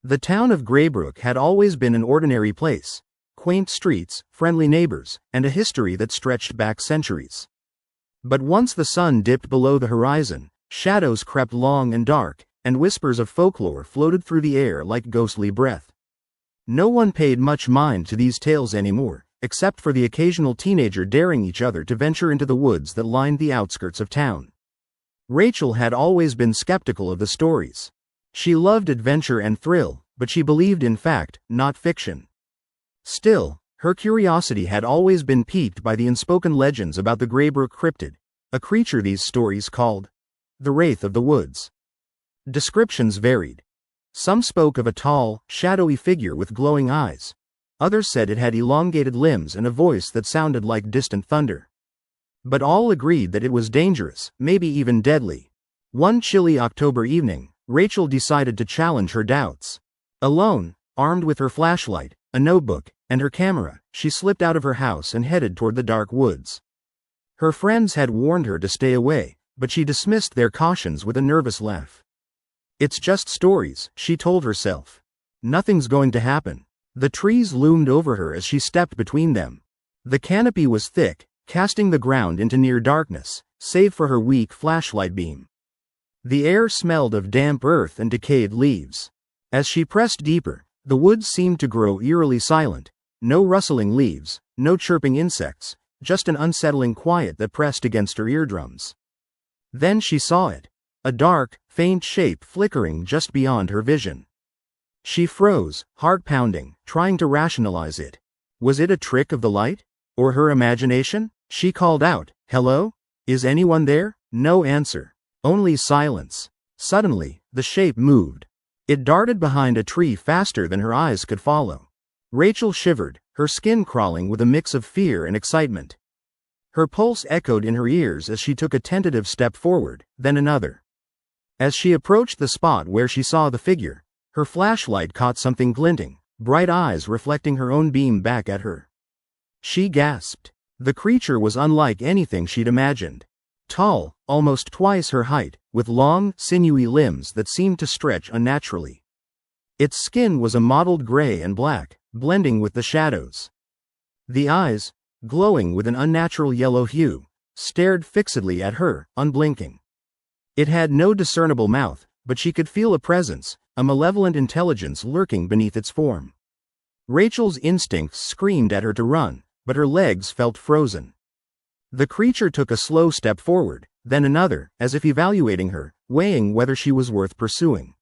The town of Graybrook had always been an ordinary place. Quaint streets, friendly neighbors, and a history that stretched back centuries. But once the sun dipped below the horizon, shadows crept long and dark, and whispers of folklore floated through the air like ghostly breath. No one paid much mind to these tales anymore, except for the occasional teenager daring each other to venture into the woods that lined the outskirts of town. Rachel had always been skeptical of the stories. She loved adventure and thrill, but she believed in fact, not fiction. Still, her curiosity had always been piqued by the unspoken legends about the Graybrook cryptid, a creature these stories called the Wraith of the woods. Descriptions varied. Some spoke of a tall, shadowy figure with glowing eyes. Others said it had elongated limbs and a voice that sounded like distant thunder. But all agreed that it was dangerous, maybe even deadly. One chilly October evening, Rachel decided to challenge her doubts. Alone, armed with her flashlight, a notebook, and her camera, she slipped out of her house and headed toward the dark woods. Her friends had warned her to stay away, but she dismissed their cautions with a nervous laugh. "It's just stories," she told herself. "Nothing's going to happen." The trees loomed over her as she stepped between them. The canopy was thick, casting the ground into near darkness, save for her weak flashlight beam. The air smelled of damp earth and decayed leaves. As she pressed deeper, the woods seemed to grow eerily silent. No rustling leaves, no chirping insects, just an unsettling quiet that pressed against her eardrums. Then she saw it. A dark, faint shape flickering just beyond her vision. She froze, heart pounding, trying to rationalize it. Was it a trick of the light? Or her imagination? She called out, "Hello? Is anyone there?" No answer. Only silence. Suddenly, the shape moved. It darted behind a tree faster than her eyes could follow. Rachel shivered, her skin crawling with a mix of fear and excitement. Her pulse echoed in her ears as she took a tentative step forward, then another. As she approached the spot where she saw the figure, her flashlight caught something glinting, bright eyes reflecting her own beam back at her. She gasped. The creature was unlike anything she'd imagined. Tall, almost twice her height, with long, sinewy limbs that seemed to stretch unnaturally. Its skin was a mottled gray and black, blending with the shadows. The eyes, glowing with an unnatural yellow hue, stared fixedly at her, unblinking. It had no discernible mouth, but she could feel a presence, a malevolent intelligence lurking beneath its form. Rachel's instincts screamed at her to run, but her legs felt frozen. The creature took a slow step forward, then another, as if evaluating her, weighing whether she was worth pursuing.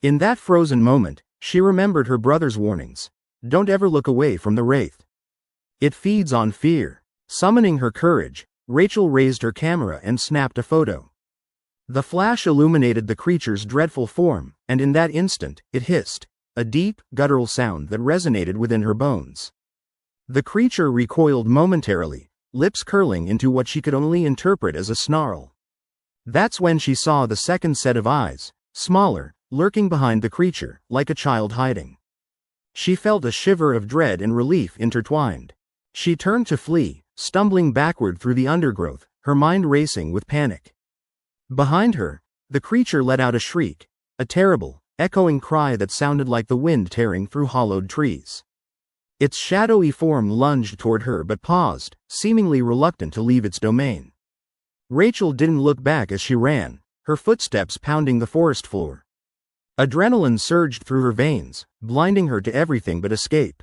In that frozen moment, she remembered her brother's warnings. Don't ever look away from the Wraith. It feeds on fear. Summoning her courage, Rachel raised her camera and snapped a photo. The flash illuminated the creature's dreadful form, and in that instant, it hissed, a deep, guttural sound that resonated within her bones. The creature recoiled momentarily, lips curling into what she could only interpret as a snarl. That's when she saw the second set of eyes, smaller, lurking behind the creature, like a child hiding. She felt a shiver of dread and relief intertwined. She turned to flee, stumbling backward through the undergrowth, her mind racing with panic. Behind her, the creature let out a shriek, a terrible, echoing cry that sounded like the wind tearing through hollowed trees. Its shadowy form lunged toward her but paused, seemingly reluctant to leave its domain. Rachel didn't look back as she ran, her footsteps pounding the forest floor. Adrenaline surged through her veins, blinding her to everything but escape.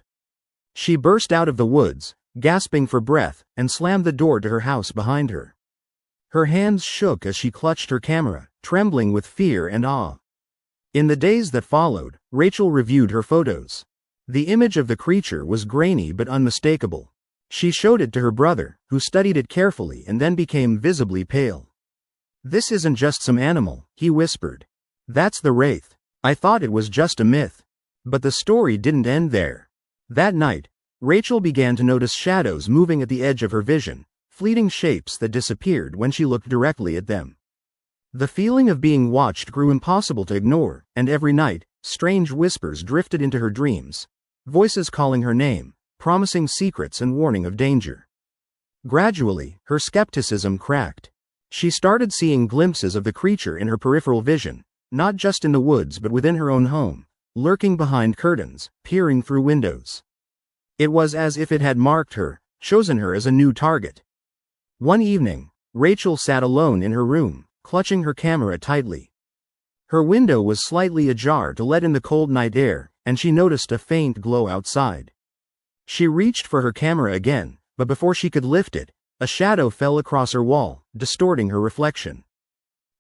She burst out of the woods, gasping for breath, and slammed the door to her house behind her. Her hands shook as she clutched her camera, trembling with fear and awe. In the days that followed, Rachel reviewed her photos. The image of the creature was grainy but unmistakable. She showed it to her brother, who studied it carefully and then became visibly pale. "This isn't just some animal," he whispered. "That's the Wraith. I thought it was just a myth." But the story didn't end there. That night, Rachel began to notice shadows moving at the edge of her vision, fleeting shapes that disappeared when she looked directly at them. The feeling of being watched grew impossible to ignore, and every night, strange whispers drifted into her dreams, voices calling her name, promising secrets and warning of danger. Gradually, her skepticism cracked. She started seeing glimpses of the creature in her peripheral vision, not just in the woods but within her own home, lurking behind curtains, peering through windows. It was as if it had marked her, chosen her as a new target. One evening, Rachel sat alone in her room, clutching her camera tightly. Her window was slightly ajar to let in the cold night air, and she noticed a faint glow outside. She reached for her camera again, but before she could lift it, a shadow fell across her wall, distorting her reflection.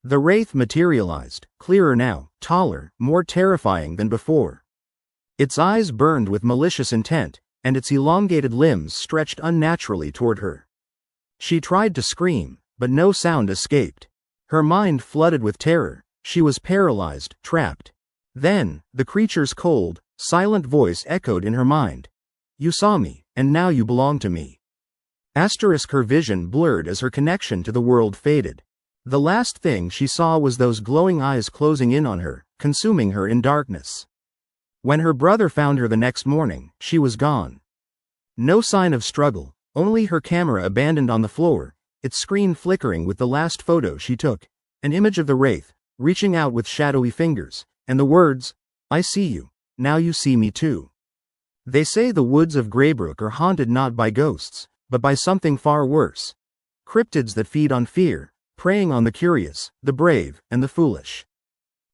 The Wraith materialized, clearer now, taller, more terrifying than before. Its eyes burned with malicious intent, and its elongated limbs stretched unnaturally toward her. She tried to scream, but no sound escaped. Her mind flooded with terror. She was paralyzed, trapped. Then, the creature's cold, silent voice echoed in her mind. "You saw me, and now you belong to me." Her vision blurred as her connection to the world faded. The last thing she saw was those glowing eyes closing in on her, consuming her in darkness. When her brother found her the next morning, she was gone. No sign of struggle, only her camera abandoned on the floor, its screen flickering with the last photo she took, an image of the Wraith, reaching out with shadowy fingers, and the words, "I see you, now you see me too." They say the woods of Graybrook are haunted not by ghosts, but by something far worse. Cryptids that feed on fear, preying on the curious, the brave, and the foolish.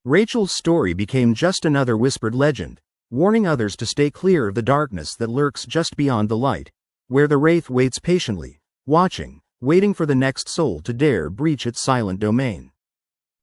Rachel's story became just another whispered legend, warning others to stay clear of the darkness that lurks just beyond the light, where the Wraith waits patiently, watching, waiting for the next soul to dare breach its silent domain.